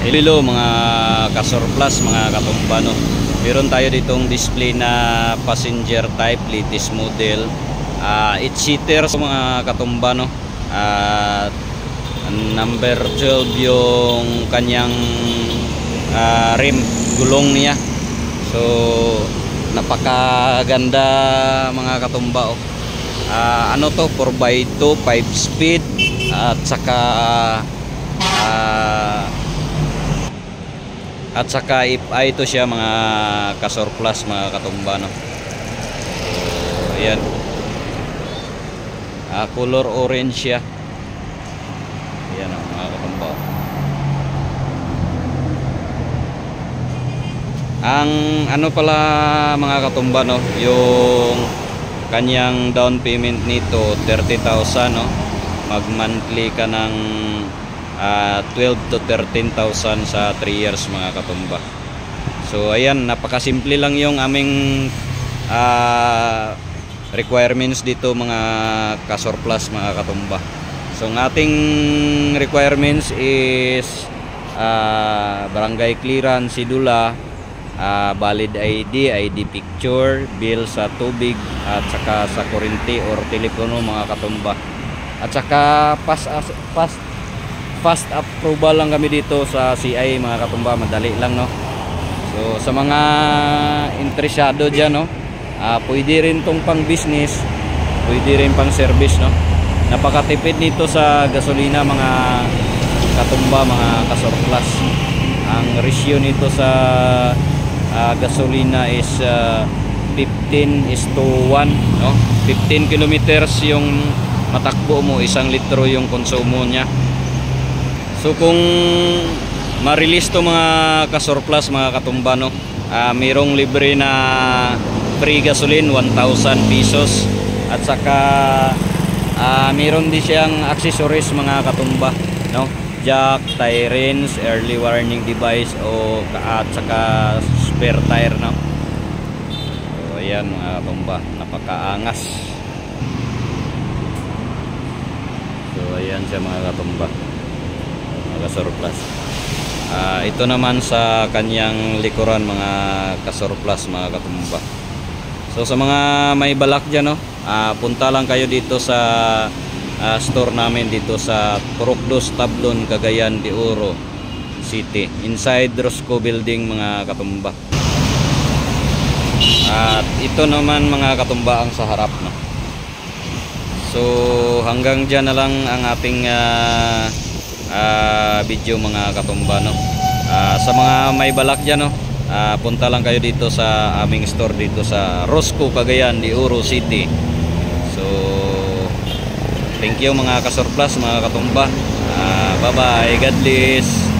Hello mga ka-surplus, mga katumba, no? Meron tayo ditong display na passenger type, latest model, 8-seater, so mga katumba, no? Number 12 yung kanyang rim, gulong niya. So napakaganda mga katumba, oh. Ano to, 4x2, 5 speed, at saka if ito siya mga ka-surplus, mga katumba, no? So ayan, color orange siya. Ayan, mga katumba. Ang ano pala mga katumba, no, yung kanyang down payment nito 30,000, no? Mag monthly ka ng 12 to 13,000 sa 3 years, mga katumba. So ayan, napakasimple lang yung aming requirements dito, mga ka-surplus, mga katumba. So ang ating requirements is barangay clearance, sidula, valid ID picture, bill sa tubig, at saka sa kuryente or telepono, mga katumba. At saka fast approval lang kami dito sa CI, mga katumba. Madali lang, no? So sa mga interesado dyan, no, pwede rin tong pang business, pwede rin pang service, no? Napakatipid nito sa gasolina, mga katumba, mga ka-surplus. Ang ratio nito sa gasolina is 15:1, no? 15 kilometers yung matakbo mo, 1 litro yung konsumo niya. So kung ma-release to, mga ka-surplus, mga katumba, no, mayroong libre na free gasoline, 1,000 pesos. At saka mayroon din siyang accessories, mga katumba, no? Jack, tie rings, early warning device, at saka spare tire, no? So ayan, mga katumba, napakaangas. So ayan siya, mga katumba, mga surplus. Ito naman sa kanyang likuran, mga ka-surplus, mga katumba. So sa mga may balak dyan, no, punta lang kayo dito sa store namin dito sa Purokdos, Tablon, Cagayan de Oro City, inside Rosco Building, mga katumba. At ito naman, mga katumba, ang sa harap, no. So hanggang dyan na lang ang ating video, mga katumba, no. Sa mga may balak dyan, no, punta lang kayo dito sa aming store dito sa Rosco, Cagayan de Oro City. So thank you, mga ka-surplus, mga katumba. Bye bye, God bless.